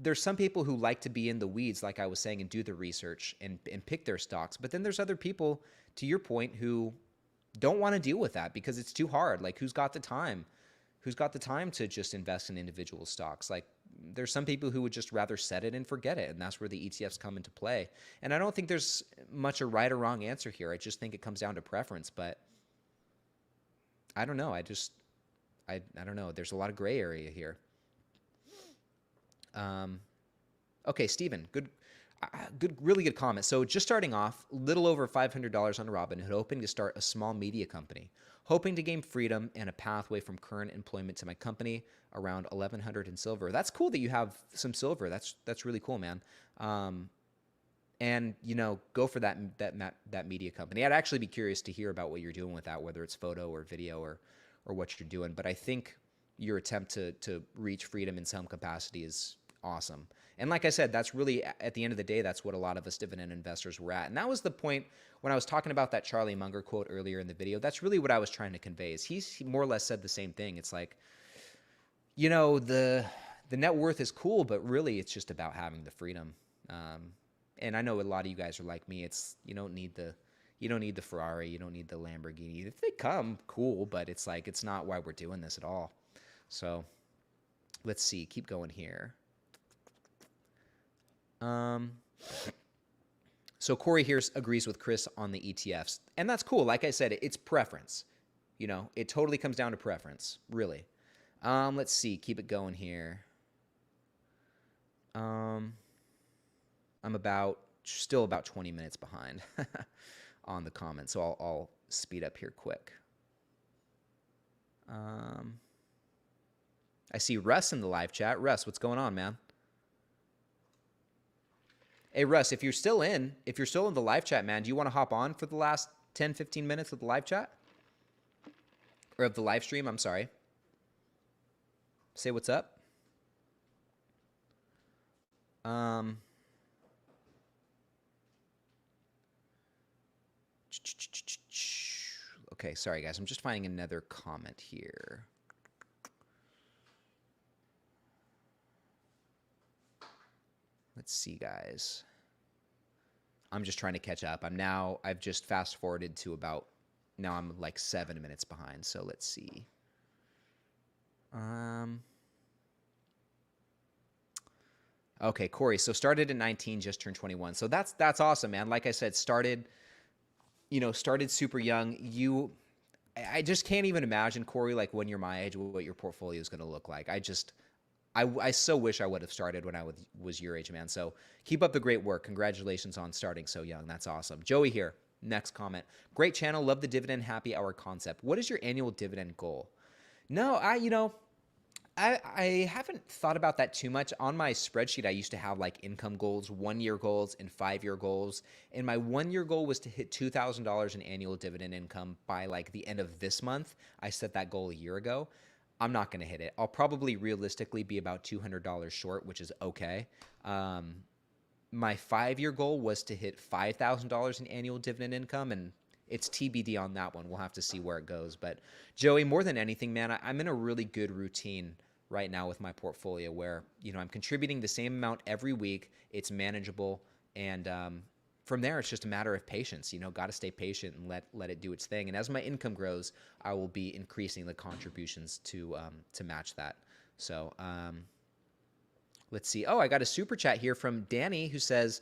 there's some people who like to be in the weeds, like I was saying, and do the research and pick their stocks. But then there's other people, to your point, who don't want to deal with that because it's too hard. Like, who's got the time? Who's got the time to just invest in individual stocks? Like, there's some people who would just rather set it and forget it, and that's where the ETFs come into play. And I don't think there's much a right or wrong answer here. I just think it comes down to preference. But I don't know. I don't know. There's a lot of gray area here. Okay, Steven, good, really good comment. So just starting off, little over $500 on Robinhood, hoping to start a small media company, hoping to gain freedom and a pathway from current employment to my company, around 1,100 in silver. That's cool that you have some silver. That's really cool, man. And go for that media company. I'd actually be curious to hear about what you're doing with that, whether it's photo or video or what you're doing. But I think your attempt to reach freedom in some capacity is awesome. And like I said, that's really, at the end of the day, that's what a lot of us dividend investors were at. And that was the point when I was talking about that Charlie Munger quote earlier in the video. That's really what I was trying to convey, is he more or less said the same thing. It's like, the net worth is cool, but really it's just about having the freedom. And I know a lot of you guys are like me. It's, you don't need the Ferrari, you don't need the Lamborghini. If they come, cool, but it's like, it's not why we're doing this at all. So let's see, keep going here. So Corey here agrees with Chris on the ETFs, and that's cool. Like I said, it's preference. It totally comes down to preference, really. Let's see, keep it going here. I'm still about 20 minutes behind on the comments, so I'll speed up here quick. I see Russ in the live chat. Russ, what's going on, man? Hey, Russ, if you're still in the live chat, man, do you want to hop on for the last 10, 15 minutes of the live chat? Or of the live stream, I'm sorry. Say what's up. Okay, sorry, guys. I'm just finding another comment here. Let's see, guys. I'm just trying to catch up. I've just fast forwarded to now I'm like 7 minutes behind. So let's see. Okay, Corey. So started at 19, just turned 21. So that's awesome, man. Like I said, started super young. I just can't even imagine, Corey, like when you're my age, what your portfolio is going to look like. I so wish I would have started when I was your age, man. So keep up the great work. Congratulations on starting so young. That's awesome. Joey here. Next comment. Great channel. Love the Dividend Happy Hour concept. What is your annual dividend goal? No, I haven't thought about that too much. On my spreadsheet, I used to have like income goals, 1-year goals, and 5-year goals. And my 1-year goal was to hit $2,000 in annual dividend income by like the end of this month. I set that goal a year ago. I'm not going to hit it. I'll probably realistically be about $200 short, which is okay. My 5-year goal was to hit $5,000 in annual dividend income, and it's TBD on that one. We'll have to see where it goes. But Joey, more than anything, man, I'm in a really good routine right now with my portfolio where, I'm contributing the same amount every week. It's manageable. And from there, it's just a matter of patience. Got to stay patient and let it do its thing. And as my income grows, I will be increasing the contributions to match that. So let's see. Oh, I got a super chat here from Danny who says,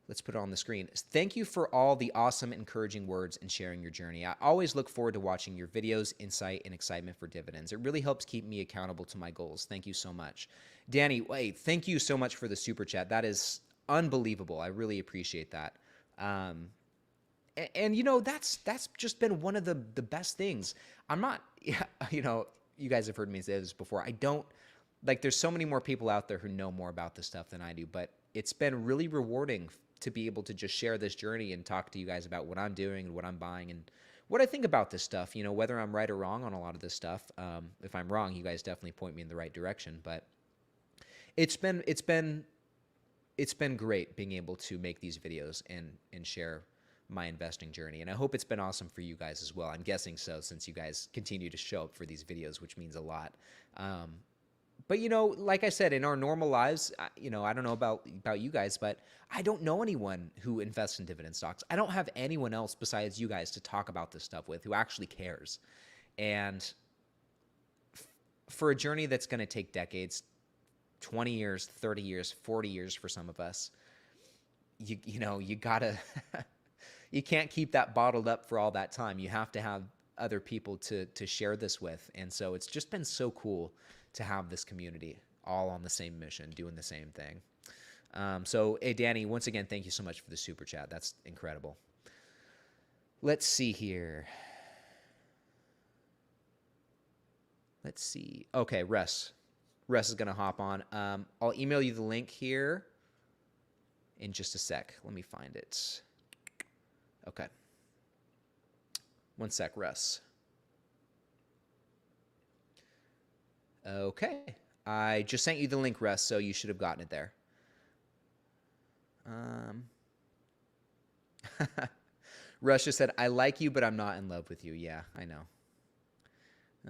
let's put it on the screen. Thank you for all the awesome, encouraging words and sharing your journey. I always look forward to watching your videos, insight, and excitement for dividends. It really helps keep me accountable to my goals. Thank you so much. Danny, wait, thank you so much for the super chat. That is unbelievable. I really appreciate that. And that's just been one of the best things. I'm not, you guys have heard me say this before. I don't, there's so many more people out there who know more about this stuff than I do, but it's been really rewarding to be able to just share this journey and talk to you guys about what I'm doing and what I'm buying and what I think about this stuff, whether I'm right or wrong on a lot of this stuff. If I'm wrong, you guys definitely point me in the right direction, but it's been great being able to make these videos and share my investing journey. And I hope it's been awesome for you guys as well. I'm guessing so, since you guys continue to show up for these videos, which means a lot. But, like I said, in our normal lives, I don't know about you guys, but I don't know anyone who invests in dividend stocks. I don't have anyone else besides you guys to talk about this stuff with who actually cares. And for a journey that's going to take decades, 20 years, 30 years, 40 years for some of us, you gotta, you can't keep that bottled up for all that time. You have to have other people to share this with. And so it's just been so cool to have this community all on the same mission, doing the same thing. So, hey, Danny, once again, thank you so much for the super chat. That's incredible. Let's see here. Let's see. Okay, Russ. Russ is going to hop on. I'll email you the link here in just a sec. Let me find it. Okay. One sec, Russ. Okay. I just sent you the link, Russ, so you should have gotten it there. Russ just said, I like you, but I'm not in love with you. Yeah, I know.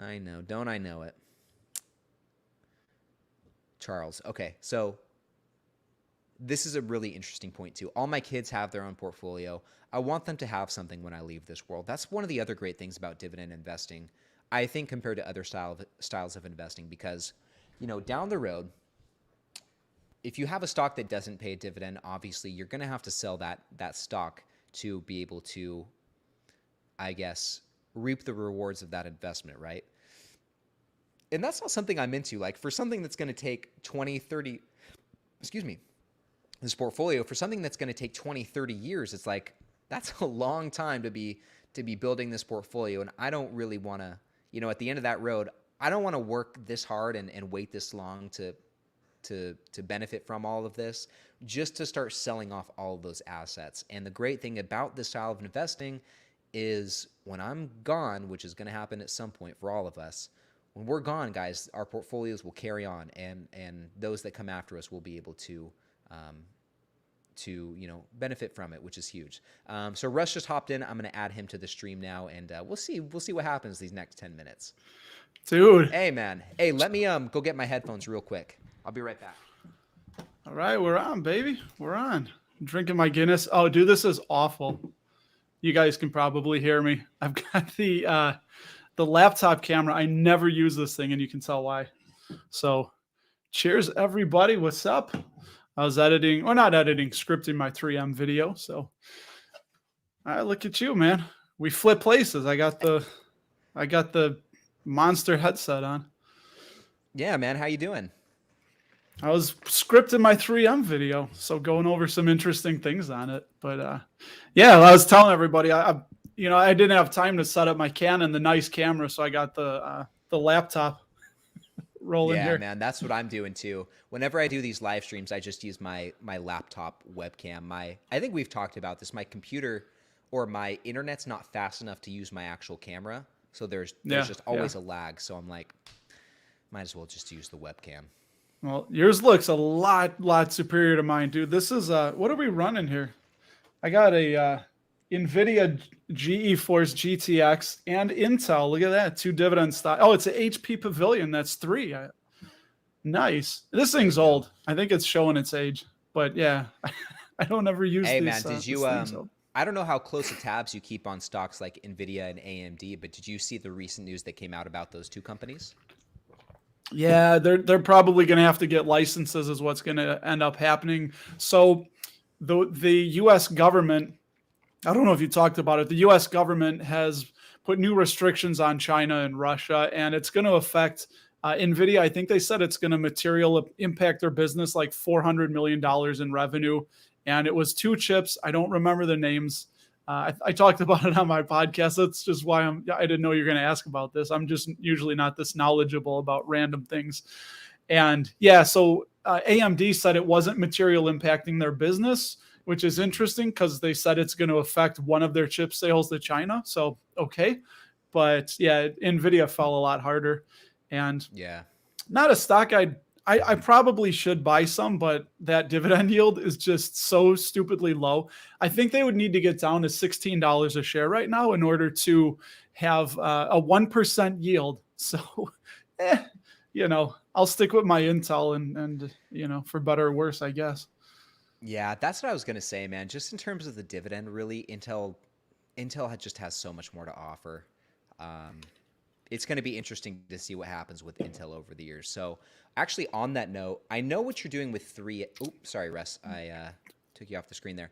I know. Don't I know it? Charles. Okay, so this is a really interesting point too. All my kids have their own portfolio. I want them to have something when I leave this world. That's one of the other great things about dividend investing, I think, compared to other styles of investing, because, down the road, if you have a stock that doesn't pay a dividend, obviously you're going to have to sell that stock to be able to, I guess, reap the rewards of that investment, right? And that's not something I'm into. Like, for something that's going to take 20, 30, this portfolio, for something that's going to take 20, 30 years, it's like, that's a long time to be building this portfolio. And I don't really want to, at the end of that road, I don't want to work this hard and wait this long to benefit from all of this, just to start selling off all of those assets. And the great thing about this style of investing is when I'm gone, which is going to happen at some point for all of us, when we're gone, guys, our portfolios will carry on, and those that come after us will be able to benefit from it, which is huge. So Russ just hopped in. I'm going to add him to the stream now, and we'll see what happens these next 10 minutes. Dude. Hey, man. Hey, let me go get my headphones real quick. I'll be right back. All right, we're on, baby. We're on. I'm drinking my Guinness. Oh, dude, this is awful. You guys can probably hear me. I've got the laptop camera. I never use this thing, and you can tell why. So cheers, everybody. What's up? I was scripting my 3M video. So, all right, look at you, man. We flip places. I got the monster headset on. Yeah, man. How you doing? I was scripting my 3M video, so going over some interesting things on it. But yeah, I was telling everybody, I didn't have time to set up my Canon, the nice camera, so I got the laptop rolling here. Yeah, man, that's what I'm doing too. Whenever I do these live streams, I just use my laptop webcam. I think we've talked about this. My computer or my internet's not fast enough to use my actual camera, so there's just always a lag. So I'm like, Might as well just use the webcam. Well, yours looks a lot superior to mine, dude. This is what are we running here? I got a NVIDIA GeForce GTX and Intel. Look at that, 2 dividend stock. Oh, it's an HP Pavilion. That's 3. Nice. This thing's old. I think it's showing its age. But yeah, I don't ever use Hey, these. man, did you I don't know how close the tabs you keep on stocks like Nvidia and AMD, but did you see the recent news that came out about those 2 companies? Yeah, they're probably going to have to get licenses, is what's going to end up happening. So the U.S. government, I don't know if you talked about it, the U.S. government has put new restrictions on China and Russia, and it's going to affect NVIDIA. I think they said it's going to materially impact their business, like $400 million in revenue. And it was 2 chips. I don't remember the names. I talked about it on my podcast. That's just why I didn't know you're going to ask about this. I'm just usually not this knowledgeable about random things. And yeah, so AMD said it wasn't material impacting their business, which is interesting because they said it's going to affect one of their chip sales to China. So, okay. But yeah, NVIDIA fell a lot harder. And yeah, not a stock I probably should buy some, but that dividend yield is just so stupidly low. I think they would need to get down to $16 a share right now in order to have a 1% yield. So, I'll stick with my Intel and for better or worse, I guess. Yeah, that's what I was going to say, man. Just in terms of the dividend, really, Intel just has so much more to offer. It's going to be interesting to see what happens with Intel over the years. So actually on that note, I know what you're doing with 3. Oops, sorry, Russ. I took you off the screen there.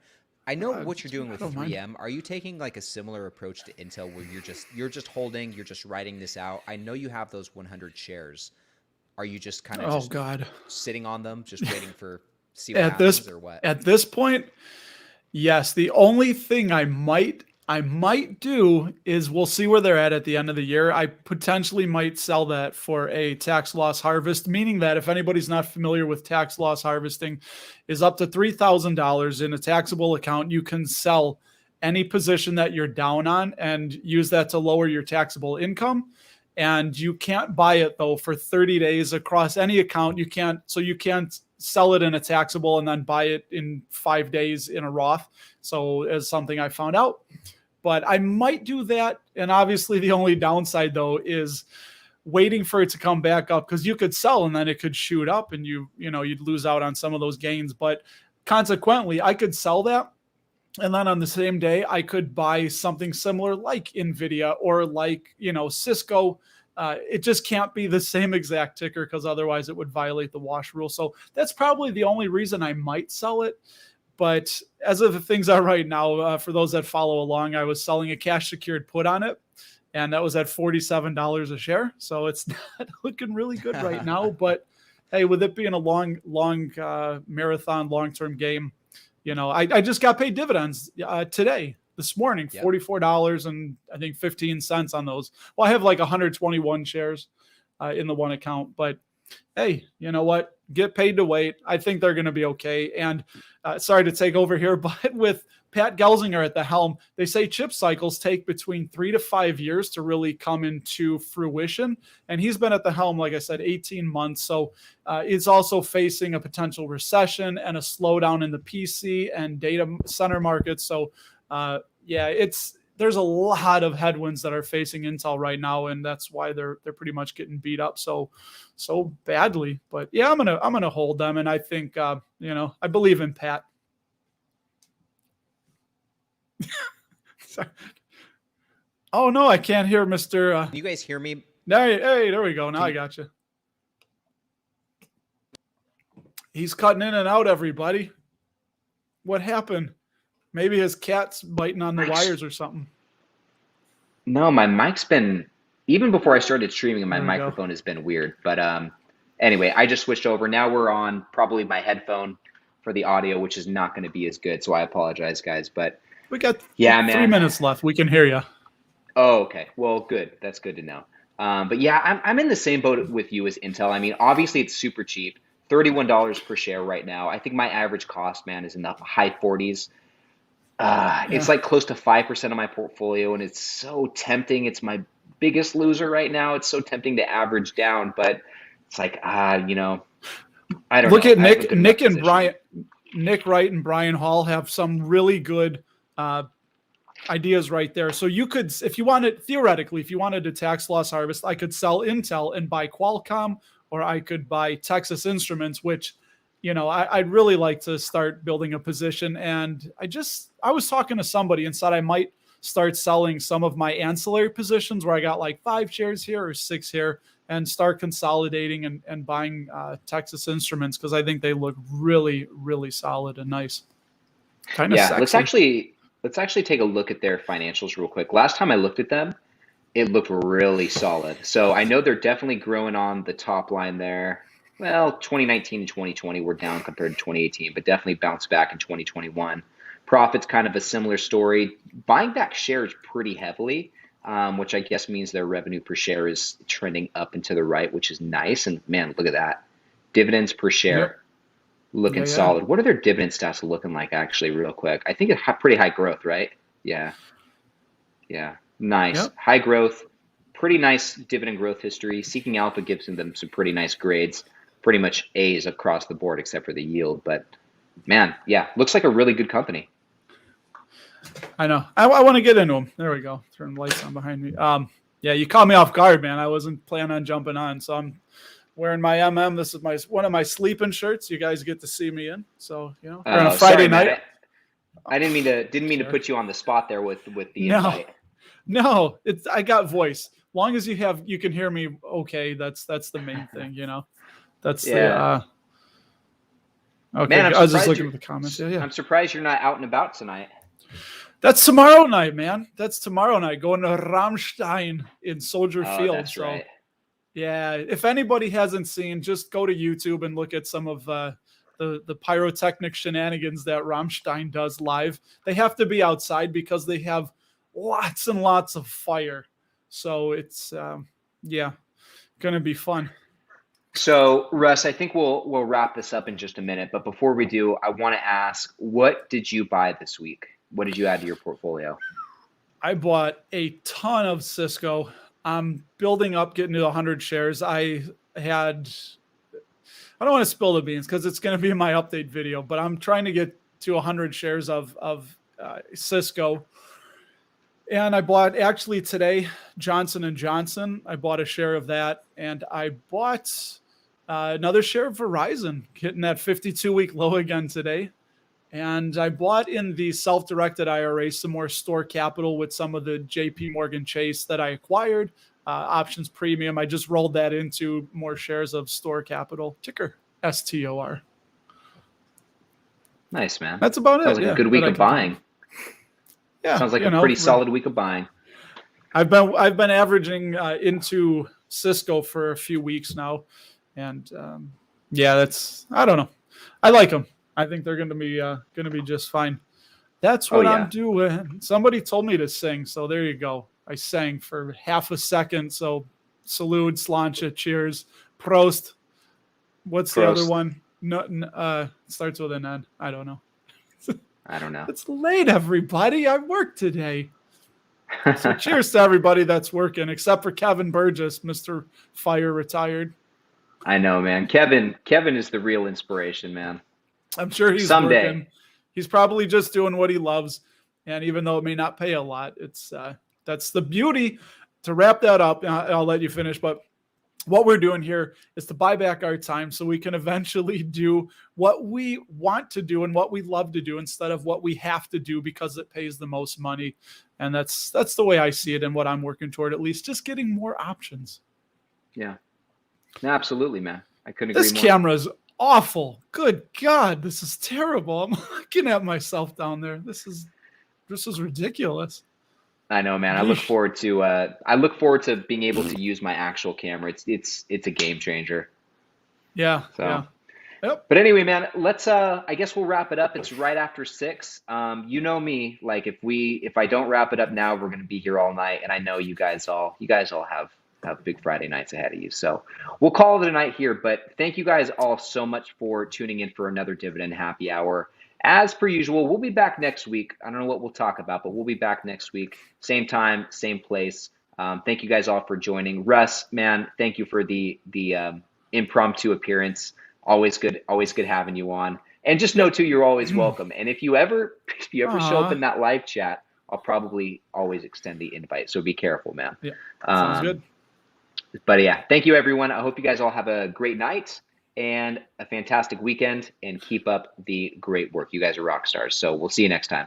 I know what you're doing with 3M. Are you taking like a similar approach to Intel where you're just holding, you're just writing this out? I know you have those 100 shares. Are you just kind of sitting on them, just waiting for see what happens or what? At this point, yes. The only thing I might do is we'll see where they're at the end of the year. I potentially might sell that for a tax loss harvest, meaning that if anybody's not familiar with tax loss harvesting, is up to $3,000 in a taxable account. You can sell any position that you're down on and use that to lower your taxable income. And you can't buy it though for 30 days across any account. You can't sell it in a taxable and then buy it in 5 days in a Roth. So as something I found out. But I might do that. And obviously the only downside though is waiting for it to come back up, because you could sell and then it could shoot up and you'd lose out on some of those gains. But consequently, I could sell that. And then on the same day, I could buy something similar like NVIDIA or like, Cisco. It just can't be the same exact ticker because otherwise it would violate the wash rule. So that's probably the only reason I might sell it. But as of things are right now, for those that follow along, I was selling a cash secured put on it, and that was at $47 a share. So it's not looking really good right now. But hey, with it being a long marathon, long-term game, I just got paid dividends today, this morning, $44 and I think 15 cents on those. Well, I have like 121 shares in the one account, but hey, you know what? Get paid to wait. I think they're going to be okay. And sorry to take over here, but with Pat Gelsinger at the helm, they say chip cycles take between 3 to 5 years to really come into fruition. And he's been at the helm, like I said, 18 months. So it's also facing a potential recession and a slowdown in the PC and data center markets. So there's a lot of headwinds that are facing Intel right now, and that's why they're pretty much getting beat up so badly. But yeah, I'm gonna hold them, and I think I believe in Pat. Oh no, I can't hear Mr. You guys hear me? Hey, there we go. Now I got you. He's cutting in and out, everybody. What happened? Maybe his cat's biting on the wires or something. No, my mic's been, even before I started streaming, my microphone has been weird. But anyway, I just switched over. Now we're on probably my headphone for the audio, which is not going to be as good. So I apologize, guys. But we got 3 minutes left. We can hear you. Oh, okay. Well, good. That's good to know. But yeah, I'm in the same boat with you as Intel. I mean, obviously it's super cheap, $31 per share right now. I think my average cost, man, is in the high 40s. It's like close to 5% of my portfolio, and it's so tempting. It's my biggest loser right now. It's so tempting to average down, but it's like, you know, I don't Look know. at I have a good enough Nick and position. Brian. Nick Wright and Brian Hall have some really good ideas right there. So you could, if you wanted, theoretically, if you wanted to tax loss harvest, I could sell Intel and buy Qualcomm, or I could buy Texas Instruments, which, you know, I'd really like to start building a position. And I was talking to somebody and said I might start selling some of my ancillary positions where I got like 5 shares here or 6 here, and start consolidating and buying Texas Instruments, because I think they look really, really solid and nice. Kind of Yeah, sexy. let's actually take a look at their financials real quick. Last time I looked at them, it looked really solid. So I know they're definitely growing on the top line there. Well, 2019 and 2020 were down compared to 2018, but definitely bounced back in 2021. Profits kind of a similar story. Buying back shares pretty heavily, which I guess means their revenue per share is trending up and to the right, which is nice. And man, look at that. Dividends per Yep. share looking Yeah, yeah. solid. What are their dividend stats looking like actually, real quick? I think it's pretty high growth, right? Yeah. Yeah, nice. Yep. High growth, pretty nice dividend growth history. Seeking Alpha gives them some pretty nice grades, pretty much A's across the board except for the yield. But man, yeah, looks like a really good company. I know. I want to get into them. There we go. Turn the lights on behind me. Yeah, you caught me off guard, man. I wasn't planning on jumping on, so I'm wearing my MM. This is my one of my sleeping shirts. You guys get to see me in. So you know, on a Friday Sorry, night. Matt. I didn't mean to Sorry. put you on the spot there with the No, invite. no. It's I got voice. Long as you can hear me. Okay, that's the main thing. You know, that's the. Yeah, man, Okay, I was just looking at the comments. Yeah, yeah. I'm surprised you're not out and about tonight. That's tomorrow night, man. That's tomorrow night. Going to Rammstein in Soldier Oh, Field. that's So right. yeah, if anybody hasn't seen, just go to YouTube and look at some of the pyrotechnic shenanigans that Rammstein does live. They have to be outside because they have lots and lots of fire. So it's yeah, gonna be fun. So, Russ, I think we'll wrap this up in just a minute. But before we do, I want to ask, what did you buy this week? What did you add to your portfolio? I bought a ton of Cisco. I'm building up, getting to 100 shares. I don't want to spill the beans because it's going to be in my update video, but I'm trying to get to 100 shares of Cisco. And I bought actually today Johnson and Johnson. I bought a share of that, and I bought another share of Verizon, hitting that 52-week low again today. And I bought in the self-directed IRA some more store capital with some of the JP Morgan Chase that I acquired. Options premium. I just rolled that into more shares of store capital, ticker STOR. Nice, man. That's about Sounds it. like a Yeah, good that week I of can think buying. of. Yeah, Sounds like you a know, pretty solid week of buying. I've been averaging into Cisco for a few weeks now, and yeah, that's I don't know. I like them. I think they're going to be just fine. That's Oh what I'm yeah. doing. Somebody told me to sing, so there you go. I sang for half a second. So salute, slancha, cheers, prost. What's the other Prost. one? No, starts with an N. I don't know. I don't know. It's late, everybody. I work today. So cheers to everybody that's working, except for Kevin Burgess, Mr. Fire retired. I know, man. Kevin is the real inspiration, man. I'm sure he's Someday. working. He's probably just doing what he loves. And even though it may not pay a lot, it's that's the beauty. To wrap that up, I'll let you finish, but what we're doing here is to buy back our time so we can eventually do what we want to do and what we love to do instead of what we have to do because it pays the most money. And that's the way I see it and what I'm working toward, at least just getting more options. Yeah. No, absolutely, man. I couldn't agree This more. camera's awful. Good God, this is terrible. I'm looking at myself down there. This is ridiculous. I know, man. I look forward to being able to use my actual camera. It's a game changer. Yeah, So, yeah. Yep. but anyway, man, let's I guess we'll wrap it up. It's right after 6. You know me, like if I don't wrap it up now, we're gonna be here all night, and I know you guys all have big Friday nights ahead of you. So we'll call it a night here. But thank you guys all so much for tuning in for another Dividend Happy Hour. As per usual, we'll be back next week. I don't know what we'll talk about, but we'll be back next week. Same time, same place. Thank you guys all for joining. Russ, man, thank you for the impromptu appearance. Always good having you on. And just know too, you're always welcome. And if you ever show up Aw. in that live chat, I'll probably always extend the invite. So be careful, man. Yeah. Sounds Um, good. but yeah, thank you everyone. I hope you guys all have a great night and a fantastic weekend, and keep up the great work. You guys are rock stars. So we'll see you next time.